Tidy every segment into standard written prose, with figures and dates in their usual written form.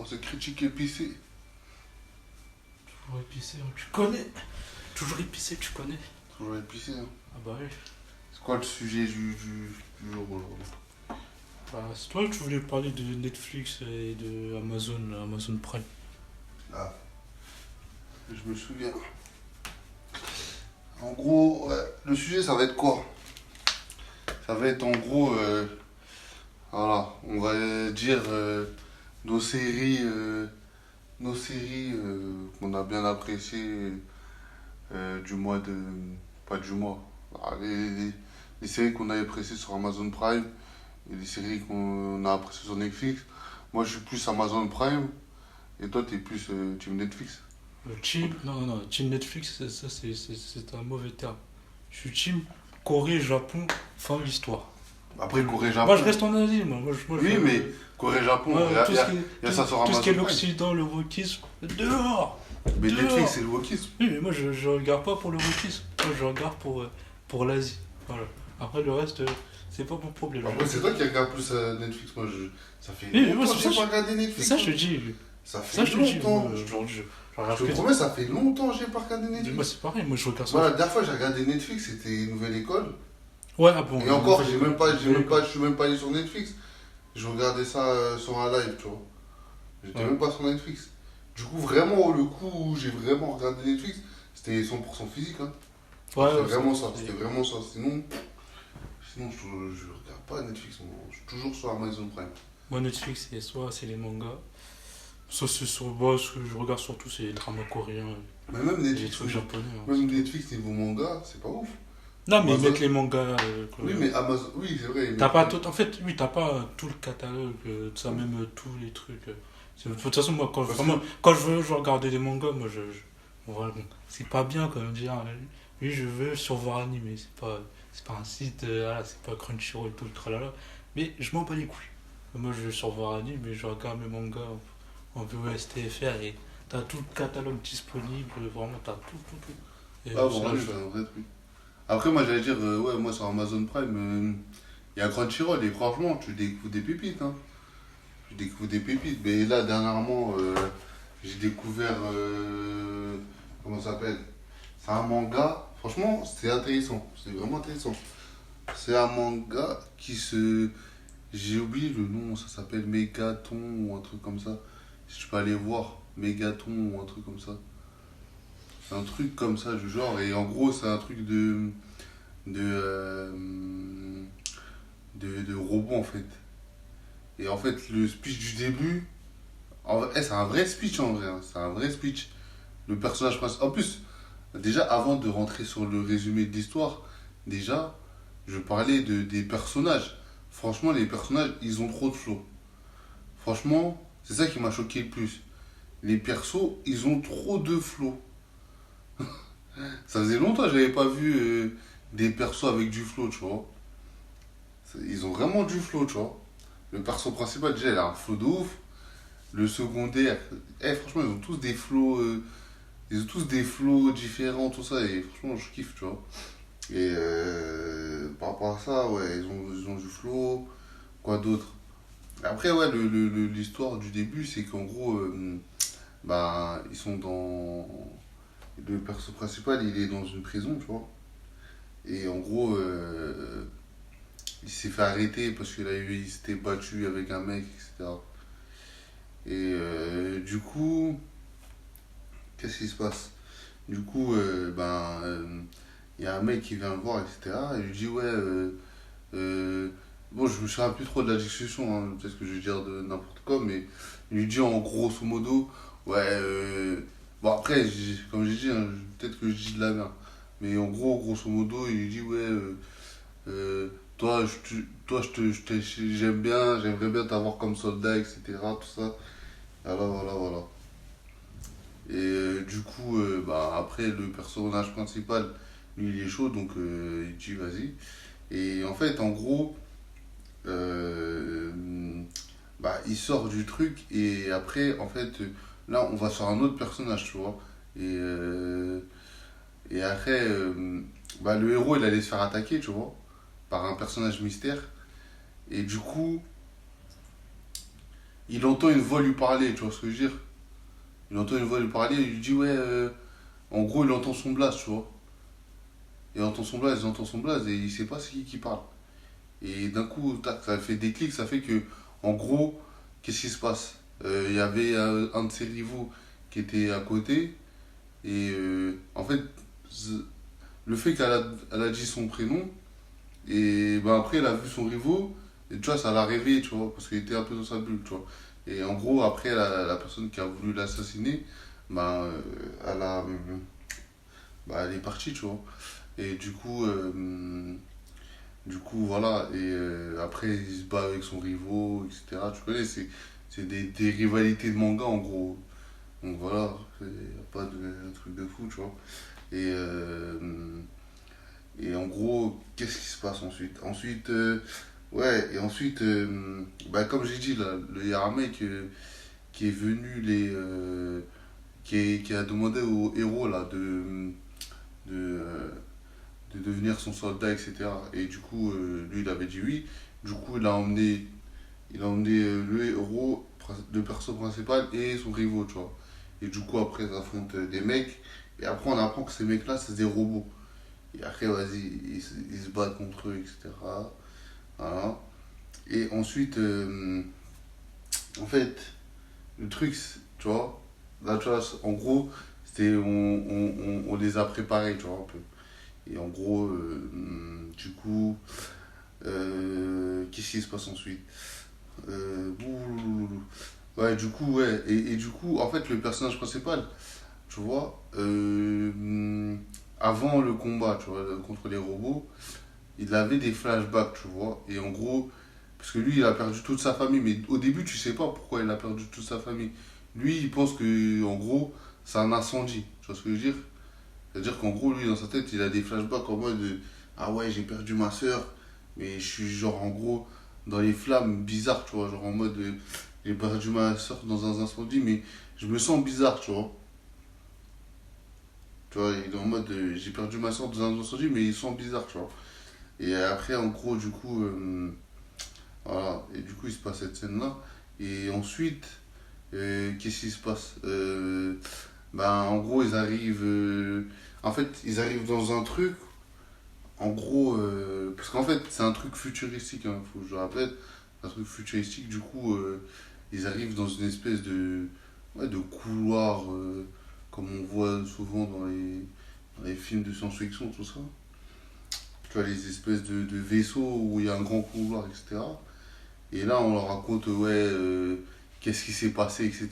On se critique épicé. Toujours épicé, hein, tu connais. Toujours épicé, tu connais. Toujours épicé, hein. Ah bah oui. C'est quoi le sujet du jour aujourd'hui? Bah, c'est toi, tu voulais parler de Netflix et de Amazon Prime. Ah, je me souviens. En gros, ouais, le sujet, ça va être quoi? Ça va être en gros, voilà, on va dire nos séries qu'on a bien appréciées du mois de... Pas du mois. Ah, les séries qu'on a appréciées sur Amazon Prime et les séries qu'on a appréciées sur Netflix. Moi, je suis plus Amazon Prime et toi, t'es plus Team Netflix. Team, non, Team Netflix, c'est un mauvais terme. Je suis Team Corée, Japon, fin de l'histoire. Après, Corée-Japon. Moi, je reste en Asie, moi. Oui, mais Corée-Japon, Ouais, il y a ça sur tout Amazon ce qui est Prime. l'Occident, le wokisme, dehors. Mais Dehors. Netflix, c'est le wokisme. Oui, mais moi, je regarde pas pour le wokisme. Moi, je regarde pour l'Asie. Voilà. Après, le reste, c'est pas mon problème. Après, c'est toi qui regardes plus Netflix. Moi, ça fait Oui, mais moi, longtemps que c'est j'ai ça, pas regardé c'est Netflix. ça, je te dis. Ça fait Ça, je te dis. longtemps. Moi, je regarde Je te que- promets, ça fait longtemps que j'ai pas regardé Moi, Netflix. c'est pareil. Moi, je regarde ça. Voilà, la dernière fois que j'ai regardé Netflix, c'était Nouvelle École. Ouais, ah bon. Et encore, je suis même pas allé sur Netflix. Je regardais ça sur un live, tu vois. J'étais Ouais. même pas sur Netflix. Du coup, vraiment, le coup où j'ai vraiment regardé Netflix, c'était 100% physique. Hein. Ouais, C'était ouais, vraiment ça, c'est- c'était vraiment ça. Sinon je regarde pas Netflix. Moi. Je suis toujours sur Amazon Prime. Moi, Netflix, soit c'est les mangas, soit c'est sur. Moi, ce que je regarde surtout, c'est les dramas coréens Mais même et les Netflix, trucs japonais. Hein. même Netflix niveau manga, c'est pas ouf. Non, mais ils Amazon- mettent les mangas. Oui, coréens. mais Amazon, oui, c'est vrai. T'as pas tout, en fait, oui, t'as pas tout le catalogue, ça, même tous les trucs. De toute façon, moi, Parce quand je veux regarder des mangas, moi, voilà, bon, c'est pas bien quand même dire, oui, je veux survoir animé, c'est pas un site, voilà, c'est pas Crunchyroll et tout le tralala, mais je m'en bats les couilles. Moi, je veux survoir anime, mais je regarde mes mangas en VOSTFR et t'as tout le catalogue disponible, vraiment, t'as tout. Et, Ah c'est bon, là, oui, c'est un vrai truc. Après, moi, j'allais dire, ouais, moi, sur Amazon Prime, il y a Crunchyroll et franchement, tu découvres des pépites. Hein. Tu découvres des pépites. Mais là, dernièrement, j'ai découvert. Comment ça s'appelle? C'est un manga. Franchement, c'est intéressant. C'est vraiment intéressant. C'est un manga qui se. J'ai oublié le nom, ça s'appelle Mégaton ou un truc comme ça. Si tu peux aller voir, Mégaton ou un truc comme ça. C'est un truc comme ça du genre. Et en gros, c'est un truc de, euh, de robot en fait. Et en fait, le speech du début, c'est un vrai speech en vrai. Hein. C'est un vrai speech. Le personnage principal. En plus, déjà, avant de rentrer sur le résumé de l'histoire, déjà, je parlais des personnages. Franchement, les personnages, ils ont trop de flow. Franchement, c'est ça qui m'a choqué le plus. Les persos, ils ont trop de flow. Ça faisait longtemps que j'avais pas vu des persos avec du flow, tu vois. Ils ont vraiment du flow, tu vois. Le perso principal, déjà, il a un flow de ouf. Le secondaire, franchement, ils ont tous des flows différents, tout ça, et franchement, je kiffe, tu vois. Et par rapport à ça, ouais, ils ont du flow. Quoi d'autre? Après, ouais, l'histoire du début, c'est qu'en gros, bah, ils sont dans. Le perso principal, il est dans une prison, tu vois. Et en gros, il s'est fait arrêter parce il s'était battu avec un mec, etc. Et du coup, qu'est-ce qui se passe? Du coup, il y a un mec qui vient le voir, etc. Et il lui dit, ouais, bon, je me souviens plus trop de la discussion, hein, peut-être que je vais dire de n'importe quoi, mais il lui dit en grosso modo, ouais, bon après, comme j'ai dit, hein, peut-être que je dis de la merde, mais en gros, grosso modo, il lui dit, ouais, toi, j'aime bien, j'aimerais bien t'avoir comme soldat, etc. Tout ça. Voilà. Et du coup, bah, après, le personnage principal, lui, il est chaud, donc il dit vas-y. Et en fait, en gros, euh, bah, il sort du truc, et après, en fait, là, on va sur un autre personnage, tu vois. Et après, bah, le héros, il allait se faire attaquer, tu vois, par un personnage mystère. Et du coup, il entend une voix lui parler, tu vois ce que je veux dire? Il entend une voix lui parler, il lui dit, ouais, en gros, il entend son blast, tu vois. Il entend son blaze et il sait pas c'est qui parle. Et d'un coup, tac, ça fait des clics, ça fait que, en gros, qu'est-ce qui se passe? Il y avait un de ses rivaux qui était à côté, et en fait, le fait elle a dit son prénom, et ben après, elle a vu son rivaux, et tu vois, ça l'a réveillé, tu vois, parce qu'il était un peu dans sa bulle, tu vois. Et en gros, après, la personne qui a voulu l'assassiner, ben, elle est partie, tu vois. Et du coup, voilà. Et après, il se bat avec son rivaux, etc. Tu connais, c'est des rivalités de manga, en gros. Donc voilà, il n'y a pas de truc de fou, tu vois. Et, et en gros, qu'est-ce qui se passe ensuite? Comme j'ai dit, là, il y a un mec qui est venu qui a demandé au héros là, de, euh, de devenir son soldat, etc. Et du coup, lui, il avait dit oui. Du coup, il a emmené le héros, le perso principal et son rivaux, tu vois. Et du coup, après, ils affrontent des mecs. Et après, on apprend que ces mecs-là, c'est des robots. Et après, vas-y, ils se battent contre eux, etc. Voilà. Et ensuite, en fait, le truc, tu vois, là, tu vois, en gros, on les a préparés, tu vois, un peu. Et en gros, du coup, qu'est-ce qui se passe ensuite? Boulouloulou. Ouais, du coup, ouais. Et du coup, en fait, le personnage principal, tu vois, avant le combat, tu vois, contre les robots, il avait des flashbacks, tu vois. Et en gros, parce que lui, il a perdu toute sa famille, mais au début, tu sais pas pourquoi il a perdu toute sa famille. Lui, il pense que, en gros, c'est un incendie. Tu vois ce que je veux dire? C'est-à-dire qu'en gros, lui, dans sa tête, il a des flashbacks en mode ah ouais, j'ai perdu ma soeur, mais je suis genre en gros dans les flammes bizarres, tu vois. Genre en mode j'ai perdu ma soeur dans un incendie, mais je me sens bizarre, tu vois. Tu vois, il est en mode j'ai perdu ma soeur dans un incendie, mais il sent bizarre, tu vois. Et après, en gros, du coup, voilà. Et du coup, il se passe cette scène-là. Et ensuite, qu'est-ce qui se passe? En gros, ils arrivent. En fait, ils arrivent dans un truc. En gros, parce qu'en fait, c'est un truc futuristique, hein, faut que je le rappelle. Un truc futuristique, du coup, ils arrivent dans une espèce ouais, de couloir, comme on voit souvent dans les films de science-fiction, tout ça. Tu vois, les espèces de vaisseaux où il y a un grand couloir, etc. Et là, on leur raconte, ouais, qu'est-ce qui s'est passé, etc.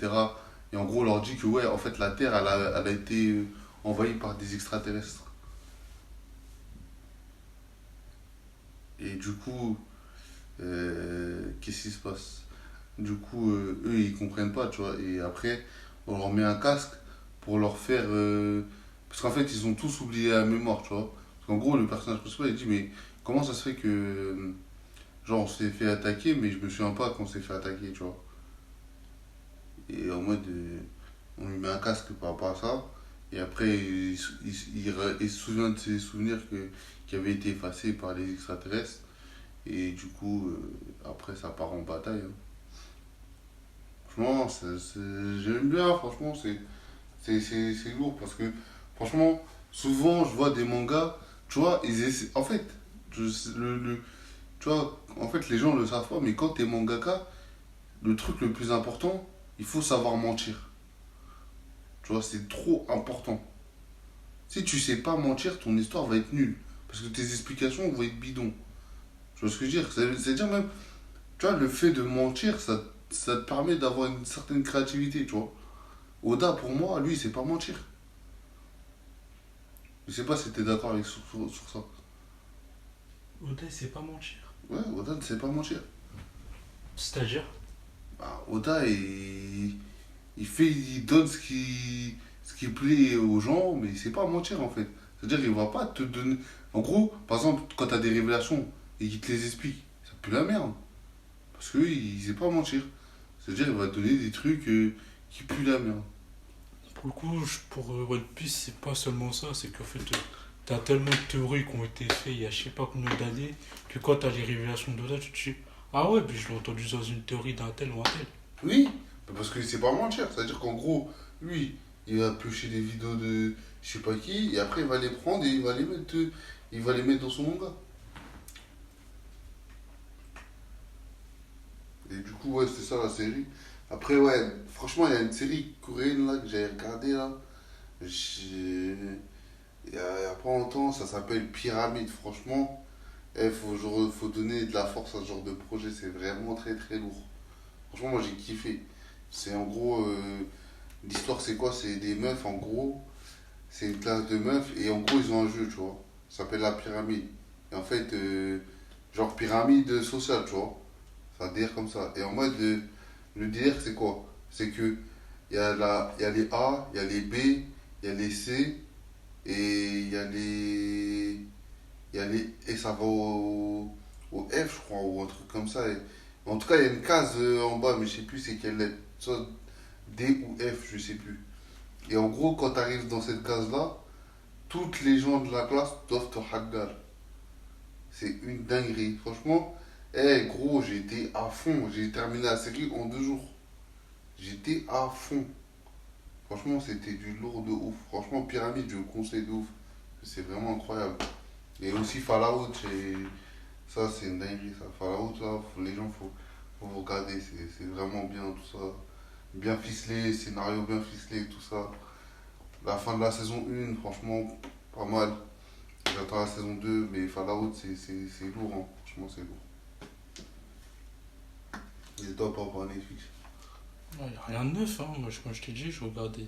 Et en gros, on leur dit que, ouais, en fait, la Terre, elle a été envahie par des extraterrestres. Et du coup, qu'est-ce qui se passe? Du coup, eux, ils comprennent pas, tu vois. Et après, on leur met un casque pour leur faire. Parce qu'en fait, ils ont tous oublié la mémoire, tu vois. Parce qu'en gros, le personnage principal, il dit, mais comment ça se fait que. Genre, on s'est fait attaquer, mais je me souviens pas qu'on s'est fait attaquer, tu vois. Et en mode, on lui met un casque par rapport à ça. Et après, il se souvient de ses souvenirs qui avaient été effacés par les extraterrestres. Et du coup, après, ça part en bataille, hein. Franchement, j'aime bien, franchement, c'est lourd parce que, franchement, souvent, je vois des mangas, tu vois, en fait, tu vois, en fait, les gens le savent pas, mais quand t'es mangaka, le truc le plus important, il faut savoir mentir. Tu vois, c'est trop important. Si tu sais pas mentir, ton histoire va être nulle. Parce que tes explications vont être bidons. Tu vois ce que je veux dire? C'est-à-dire même, tu vois, le fait de mentir, ça te permet d'avoir une certaine créativité, tu vois. Oda, pour moi, lui, il sait pas mentir. Je sais pas si t'es d'accord avec sur ça. Oda, il sait pas mentir. Ouais, Oda ne sait pas mentir. C'est-à-dire? Bah, Oda, il donne ce qui plaît aux gens, mais il sait pas mentir en fait. C'est-à-dire qu'il va pas te donner. En gros, par exemple, quand t'as des révélations et qu'il te les explique, ça pue la merde. Parce que il sait pas mentir. C'est-à-dire qu'il va te donner des trucs qui puent la merde. Pour le coup, pour One Piece, c'est pas seulement ça, c'est qu'en fait, t'as tellement de théories qui ont été faites il y a je sais pas combien d'années que quand t'as les révélations d'Oda, tu te dis ah ouais, puis je l'ai entendu dans une théorie d'un tel ou un tel. Oui, parce que c'est pas mentir. C'est-à-dire qu'en gros, lui, il va piocher des vidéos de je sais pas qui, et après il va les prendre et il va les mettre dans son manga. Et du coup, ouais, c'était ça la série. Après, ouais, franchement, il y a une série coréenne là que j'avais regardée là. J'ai- il y a pas longtemps, ça s'appelle Pyramide. Franchement, faut donner de la force à ce genre de projet, c'est vraiment très très lourd. Franchement, moi j'ai kiffé. C'est en gros, l'histoire c'est quoi? C'est des meufs en gros, c'est une classe de meufs et en gros ils ont un jeu, tu vois. Ça s'appelle la pyramide. Et en fait, genre pyramide sociale, tu vois. Ça veut dire comme ça. Et en mode, le délire c'est quoi? C'est que il y a les A, il y a les B, il y a les C et et ça va au F, je crois, ou un truc comme ça. En tout cas, il y a une case en bas, mais je sais plus c'est quelle lettre. Soit D ou F, je sais plus. Et en gros, quand tu arrives dans cette case-là, toutes les gens de la classe doivent te haggar. C'est une dinguerie. Franchement, gros, j'ai été à fond. J'ai terminé la série en 2 jours. J'étais à fond. Franchement, c'était du lourd de ouf. Franchement, Pyramide, je vous conseille de ouf. C'est vraiment incroyable. Et aussi Fallout, ça c'est une dinguerie ça. Fallout là, les gens faut vous regarder, c'est vraiment bien tout ça. Bien ficelé, scénario bien ficelé, tout ça. La fin de la saison 1, franchement, pas mal. J'attends la saison 2 mais Fallout c'est lourd, hein. Franchement c'est lourd. Il est top par Netflix. Ouais, y a rien de neuf, hein. Moi, comme je t'ai dit, je regardais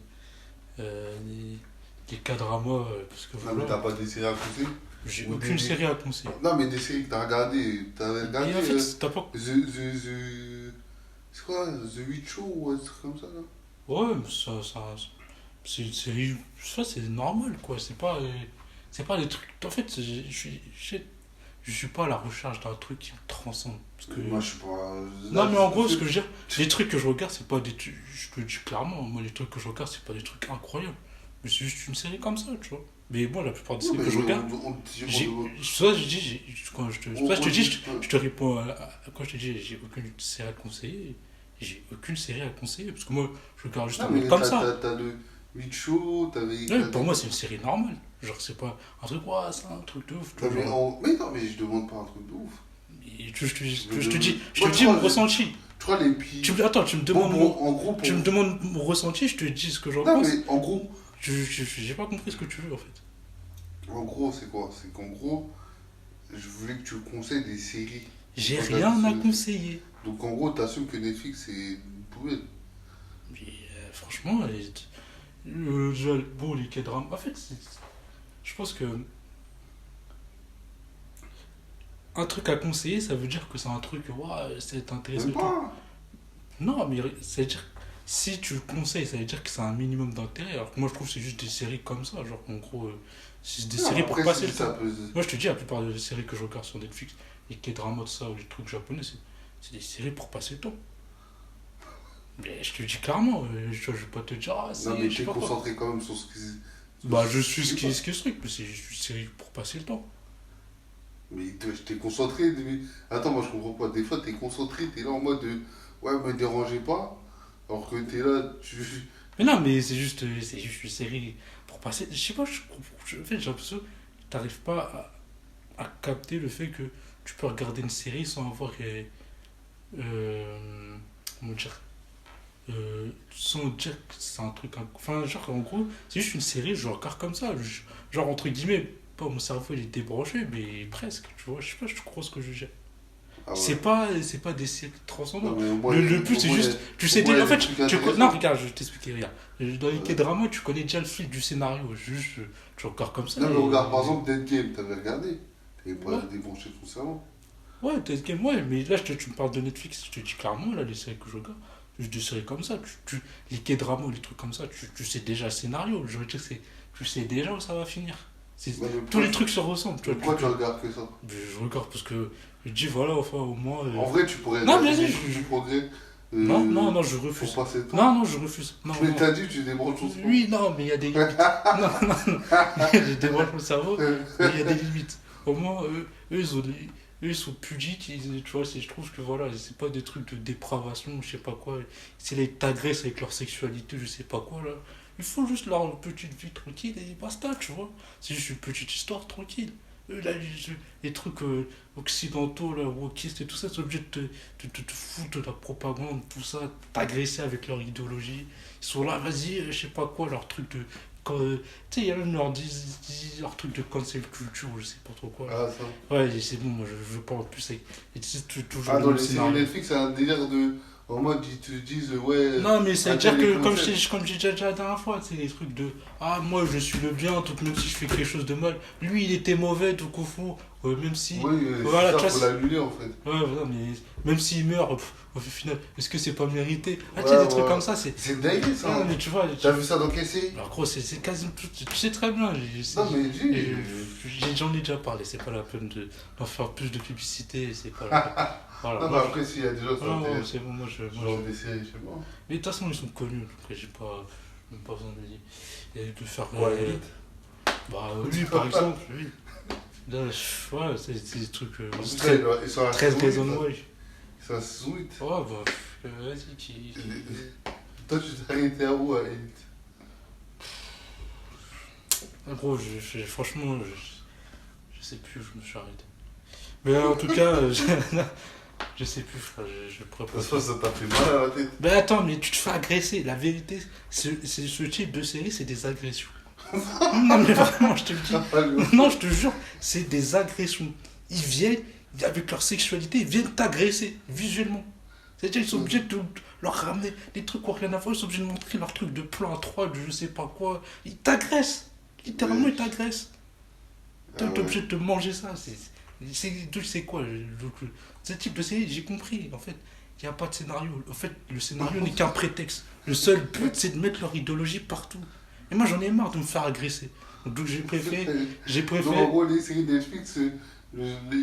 les K-dramas, parce que Non mais voilà, t'as pas des séries à conseiller? j'ai Ou aucune série à conseiller. Non mais des séries que t'as regardé. T'as regardé Et en fait, t'as pas. C'est quoi? The Witch Show ou un truc comme ça là? Ouais, mais c'est une série. Ça, c'est normal, quoi. C'est pas des trucs. En fait, je suis pas à la recherche d'un truc qui me transcende. Parce que. Moi je suis pas. Non, Là, mais en gros, ce que je veux dire, les trucs que je regarde, c'est pas des trucs. Je te le dis clairement, moi, les trucs que je regarde, c'est pas des trucs incroyables. Mais c'est juste une série comme ça, tu vois. Mais moi, la plupart des non, séries mais que je regarde, soit je dis, quand soit je te dis, je te réponds quand je te dis, j'ai aucune série à conseiller, j'ai aucune série à conseiller, parce que moi, je regarde juste non, un truc mais comme ça. t'as le Witch Show, Ouais, pour moi, c'est une série normale. Genre, c'est pas un truc, ouais, c'est un truc de ouf. Tu vois, genre, Mais non, mais je demande pas un truc de ouf. et je Moi, te dis mon ressenti. Tu vois, les puis. Attends, Bon, en gros, tu me demandes mon ressenti, je te dis ce que j'en non, pense. mais en gros, J'ai pas compris ce que tu veux, en fait. c'est quoi? C'est qu'en gros, je voulais que tu conseilles des séries. J'ai Regarde rien à ce- conseiller. Donc en gros, t'assumes que Netflix c'est une poubelle. Mais franchement, bon, les K-dramas, en fait, je pense que un truc à conseiller, ça veut dire que c'est un truc, ouais, c'est intéressant Même et tout. pas. Non, mais ça veut dire, si tu le conseilles, ça veut dire que c'est un minimum d'intérêt. Alors que moi, je trouve que c'est juste des séries comme ça. Genre, en gros, c'est des Non, séries pour après, passer si le ça temps. peut. Moi, je te dis, la plupart des séries que je regarde sur Netflix, les K-dramas, tout ça, ou les trucs japonais, c'est des séries pour passer le temps. Mais je te dis clairement, je vais pas te dire, ah, Non, mais je sais t'es pas quoi. concentré quand même sur ce qui. Bah, je suis ce qui est ce truc, mais c'est juste une série pour passer le temps. Mais t'es concentré. Attends, moi je comprends pas. Des fois, t'es concentré, t'es là en mode ouais, me dérangez pas. Alors que t'es là, tu. Mais non, mais c'est juste une série pour passer. Je sais pas, en fait, j'ai l'impression que t'arrives pas à capter le fait que tu peux regarder une série sans avoir. Comment dire sans dire que c'est un truc. Enfin, genre, en gros, c'est juste une série, je regarde comme ça. Genre, entre guillemets, pas mon cerveau il est débranché, mais presque, tu vois. Je sais pas, je crois ce que je veux dire. Ah ouais. C'est pas des séries Non, transcendantes. mais au moins, Le but, c'est au moins, juste. Tu au sais, moins, il y a en des fait, trucs non, intéressants. regarde, je vais t'expliquer, regarde. Dans les K-dramas, tu connais déjà le fil du scénario. Juste, tu regardes comme ça. Non, mais et- regarde, par exemple, Dead Game, t'avais regardé. T'avais pas Ouais. débranché ton cerveau. Ouais, Dead Game, ouais, mais là, tu me parles de Netflix, je te dis clairement, là, les séries que je regarde, juste des séries comme ça, les K-dramas, les trucs comme ça, tu sais déjà le scénario, je veux dire, tu sais déjà où ça va finir. Ouais, mais Tous les trucs se ressemblent, tu vois. pourquoi tu regardes que ça? Je regarde parce que je dis, voilà, enfin, au moins. En vrai, tu pourrais Non, regarder mais des vas-y, trucs du progrès. non, je Pour refuse. passer le temps. Non, je refuse. Non, Mais non. t'as dit que tu débranches ton cerveau. Oui, non, mais il y a des limites. Non, je débranche mon cerveau, mais il y a des limites. Au moins, eux, eux ils sont pudiques, tu vois, je trouve que voilà, c'est pas des trucs de dépravation, je sais pas quoi. C'est les t'agressent avec leur sexualité, je sais pas quoi là. Il faut juste leur petite vie tranquille et basta, tu vois. C'est juste une petite histoire tranquille. Eux, là, les trucs occidentaux, là, wokistes et tout ça, c'est obligé de te foutre de la propagande, tout ça, t'agresser avec leur idéologie. Ils sont là, vas-y, je sais pas quoi, leur truc de. Tu sais, il y a même leur truc de cancel culture, je sais pas trop quoi. Là. Ah, ça. Ouais, c'est bon, moi je veux pas en plus. Et tu sais, toujours Ah, le dans même les séries scénario. Netflix, c'est un délire de. En mode, ils te disent, ouais. Non, mais ça veut un dire tel est que, concept. comme j'ai déjà dit la dernière fois, c'est des trucs de ah, moi je suis le bien, tout même si je fais quelque chose de mal. Lui, il était mauvais, tout qu'au fond. Même si. Oui, Voilà, c'est tu ça, vois. faut l'annuler en fait. Ouais, voilà, mais même s'il meurt, au final, est-ce que c'est pas mérité? Ah, tu Ouais, sais, des trucs ouais. comme ça, c'est. C'est dingue ça. Non, mais tu vois. T'as vu ça dans quelle série? Alors, gros, c'est quasiment tout. Tu sais très bien, Non, mais dis. j'en ai déjà parlé, c'est pas la peine d'en faire plus de publicité, c'est pas la peine. Voilà, Non, mais moi, après, s'il y a des gens sur non, la non, télé, c'est bon, genre des séries, je sais pas. mais de toute façon, ils sont connus, donc j'ai pas, même pas besoin de le dire. Et de faire. Ouais, vite. Bah, lui, par exemple, lui. Là, ouais, c'est des trucs. En plus, Très, là, ils sont à la très saison 8, raison, là. ouais. Ils sont à la saison 8. Ouais, bah, vas-y, Toi, tu t'es arrêté à où à Elite? Gros, franchement, je sais plus où je me suis arrêté. Mais en tout cas, je sais plus, frère, je pourrais De pas. toute façon, ça t'a fait mal à la tête. Mais attends, mais tu te fais agresser. La vérité, ce type de série, c'est des agressions. Non, mais vraiment, je te le dis. Non, je te jure, c'est des agressions. Ils viennent, avec leur sexualité, ils viennent t'agresser, visuellement. C'est-à-dire qu'ils sont obligés de leur ramener des trucs qui n'ont rien à voir, ils sont obligés de montrer leur truc de plan 3, de je sais pas quoi. Ils t'agressent. Littéralement, ils t'agressent. T'es obligé de te manger ça. C'est quoi ce type de série, j'ai compris. En fait, il n'y a pas de scénario. En fait, le scénario n'est qu'un prétexte. Le seul but, c'est de mettre leur idéologie partout. Et moi, j'en ai marre de me faire agresser. Donc, j'ai préféré. Donc, en gros, les séries Netflix,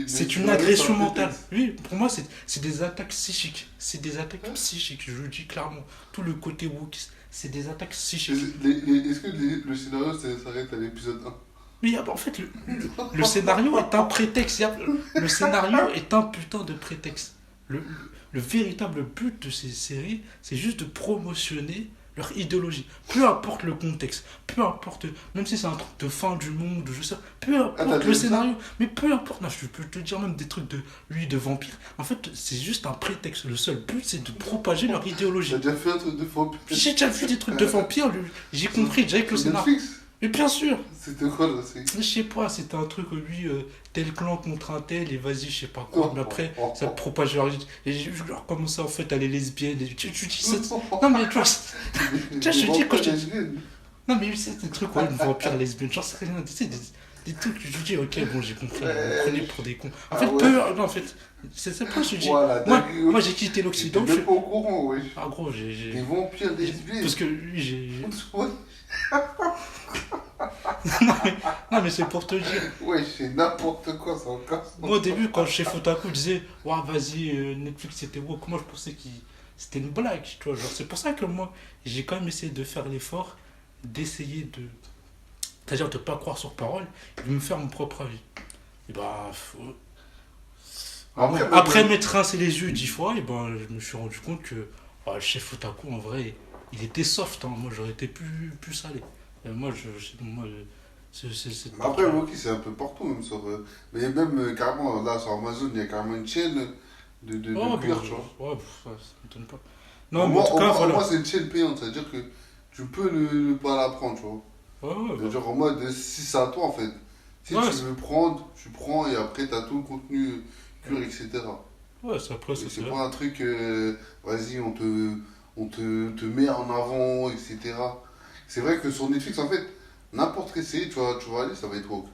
C'est une agression mentale. Oui, pour moi, c'est des attaques psychiques. C'est des attaques psychiques, je le dis clairement. Tout le côté woke, c'est des attaques psychiques. Est-ce que le scénario s'arrête à l'épisode 1? Mais en fait, le scénario est un prétexte. Le scénario est un putain de prétexte. Le véritable but de ces séries, c'est juste de promotionner leur idéologie. Peu importe le contexte, peu importe, même si c'est un truc de fin du monde, je sais, peu importe le scénario, mais peu importe, non, je peux te dire même des trucs de lui, de vampire. En fait, c'est juste un prétexte. Le seul but, c'est de propager leur idéologie. T'as déjà fait un truc de vampire? J'ai déjà vu des trucs de vampire, j'ai compris déjà avec le scénario. Netflix? Mais bien sûr. C'était quoi là? Je sais pas, c'était un truc, lui, tel clan contre un tel, et vas-y, je sais pas quoi. Mais après, ça propage leur. Et je leur commençais en fait à les lesbiennes. Et tu dis ça. Non, mais tu vois, je te dis quand je. Non, mais c'est des trucs, ouais, une vampire lesbienne, j'en sais rien. Tu sais, des trucs, je dis, ok, bon, j'ai compris, vous prenez pour des cons. En fait, non, en fait, c'est ça, je dis. Voilà, moi, j'ai quitté l'Occident. Je suis pas au courant, oui. Ah, gros, j'ai. Des vampires lesbiennes. Parce que lui, j'ai. Ouais. Non, mais c'est pour te dire. Ouais, c'est n'importe quoi, ça encore. Moi, au début, quand chez Fotaku, je disais, ouais, vas-y, Netflix c'était woke. Moi, je pensais que c'était une blague, tu vois. Genre, c'est pour ça que moi, j'ai quand même essayé de faire l'effort d'essayer de. C'est-à-dire de pas croire sur parole et de me faire mon propre avis. Et bah. Après m'être rincé les yeux 10 fois, et ben, je me suis rendu compte que le chef Fotaku, en vrai, il était soft. Hein. Moi, j'aurais été plus salé. Moi, Mais après, Woki, c'est un peu partout, même sur. Mais même carrément, là, sur Amazon, il y a carrément une chaîne de cuir, tu vois. Ouais, ça m'étonne pas. Non, mais en tout cas, voilà. Moi, c'est une chaîne payante, c'est-à-dire que tu peux ne pas la prendre, tu vois. Ouais, c'est-à-dire en mode, si c'est à toi, en fait. Si tu veux prendre, tu prends et après, tu as tout le contenu cuir, etc. Ouais, c'est après, c'est pas un truc, vas-y, on te met en avant, etc. C'est vrai que sur Netflix, en fait, n'importe quelle série, tu vas aller, ça va être woke.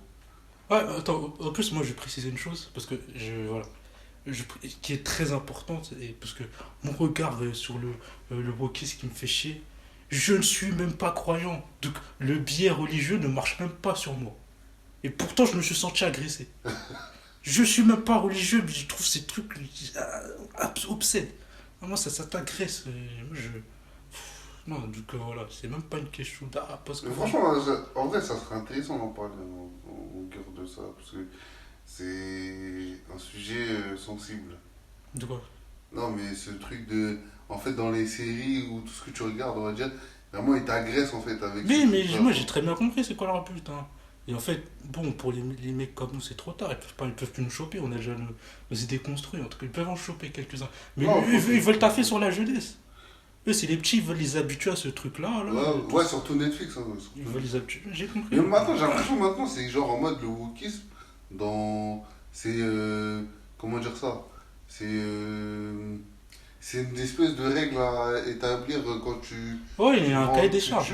Ouais, attends, en plus, moi, je vais préciser une chose, parce que, qui est très importante, et parce que mon regard sur le wokisme qui me fait chier, je ne suis même pas croyant. Donc, le biais religieux ne marche même pas sur moi. Et pourtant, je me suis senti agressé. Je suis même pas religieux, mais je trouve ces trucs obscènes. Moi, ça t'agresse. Non, donc voilà, c'est même pas une question d'art. Parce que franchement, en vrai, ça serait intéressant d'en parler en guerre de ça. Parce que c'est un sujet sensible. De quoi? Non, mais ce truc de. En fait, dans les séries ou tout ce que tu regardes, on va dire, vraiment, ils t'agressent en fait avec ce Mais truc-là, moi quoi. j'ai très bien compris c'est quoi leur but. Hein. Et en fait, bon, pour les mecs comme nous, c'est trop tard. Ils peuvent plus nous choper. On a déjà nos idées construites. En tout cas, ils peuvent en choper quelques-uns. Mais Non, eux, ils veulent taffer franchement. sur la jeunesse. Eux, c'est les petits, ils veulent les habituer à ce truc-là. Là, Ouais, tout ouais, ça. surtout Netflix. Hein, ouais, Ils surtout veulent Netflix. les habituer. J'ai Mais compris. maintenant, j'ai l'impression maintenant, c'est genre en mode le wokisme dans. C'est. Comment dire ça? C'est. C'est une espèce de règle à établir quand Ouais, il y tu a un vends. cahier des charges.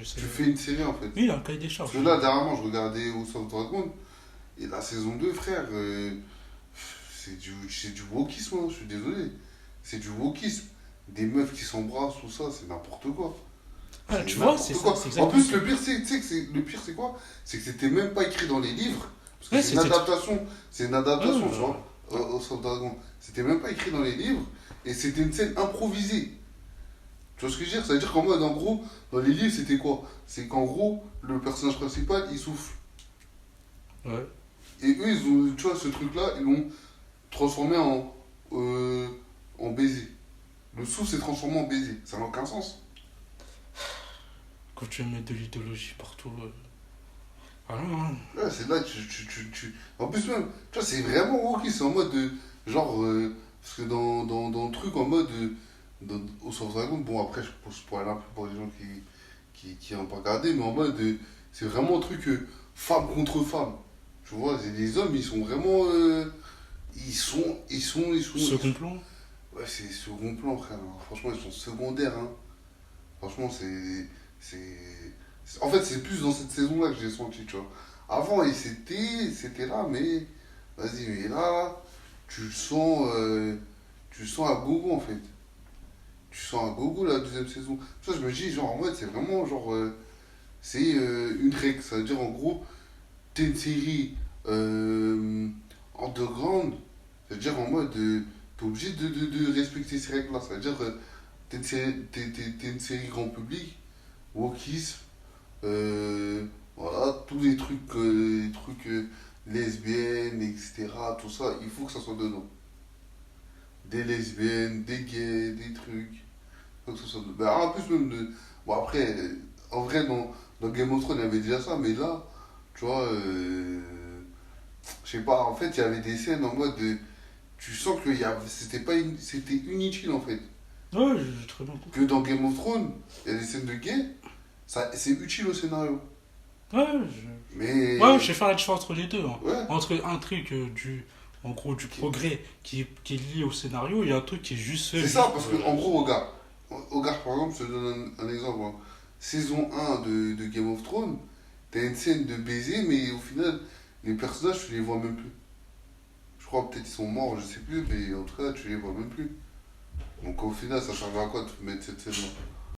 Tu fais une série en fait. Oui, il y a un cahier des Parce charges. que là, dernièrement, je regardais House of Dragon et la saison 2 frère, c'est du wokisme, hein, je suis désolé. C'est du wokisme. Des meufs qui s'embrassent, tout ça, c'est n'importe quoi. Ah, C'est tu vois, c'est n'importe ça, quoi. c'est En exactement plus, ça. le pire, c'est quoi? C'est que c'était même pas écrit dans les livres. Parce que Ouais, c'est une adaptation. C'est une adaptation, Ouais, tu vois, au House of Dragon. C'était même pas écrit dans les livres. Et c'était une scène improvisée. Tu vois ce que je veux dire? Ça veut dire qu'en mode, en gros, dans les livres, c'était quoi? C'est qu'en gros, le personnage principal, il souffle. ouais. Et eux, ils ont, tu vois, ce truc-là, ils l'ont transformé en baiser. Le souffle s'est transformé en baiser. Ça n'a aucun sens. Quand tu mets de l'idéologie partout. Voilà, hein. Ouais, c'est là que En plus, même, tu vois, c'est vraiment ok. C'est en mode de. Genre. Parce que dans le truc, en mode. Au South Dragon, bon, après, je pourrais aller un peu pour les gens qui n'ont pas regardé, mais en mode. C'est vraiment un truc femme contre femme. Tu vois, les hommes, ils sont vraiment. Second plan. Ouais, c'est second plan, frère. Franchement, ils sont secondaires, hein. Franchement, en fait, c'est plus dans cette saison-là que j'ai senti, tu vois. Avant, c'était là, mais. Vas-y, mais là, tu le sens à gogo, en fait. Tu sens à gogo la deuxième saison. Ça, je me dis, genre, en mode, c'est vraiment, genre. C'est une règle. Ça veut dire, en gros, t'es une série underground. Ça veut dire, en mode. T'es obligé de respecter ces règles-là. Ça veut dire, t'es une série grand public, wokisme, voilà, tous les trucs lesbiennes, etc. Tout ça, il faut que ça soit dedans. Des lesbiennes, des gays, des trucs. Il faut que ça soit dedans. Ben, en plus, même de. Bon, après, en vrai, dans Game of Thrones, il y avait déjà ça, mais là, tu vois, je sais pas, en fait, il y avait des scènes en mode. Tu sens que c'était inutile en fait. Ouais, j'ai très bien compris. Que dans Game of Thrones, il y a des scènes de gays, ça, c'est utile au scénario. Ouais, Mais. ouais, je sais faire la différence entre les deux. Hein. Ouais, Entre un truc en gros, du progrès qui est lié au scénario et un truc qui est juste fait. c'est Juste ça, parce que en gros, regarde, par exemple, je te donne un exemple. Hein. Saison 1 de Game of Thrones, t'as une scène de baiser, mais au final, les personnages, tu les vois même plus. Je crois peut-être ils sont morts, je sais plus, mais en tout cas, tu les vois même plus. Donc au final, ça servait à quoi de mettre cette scène-là?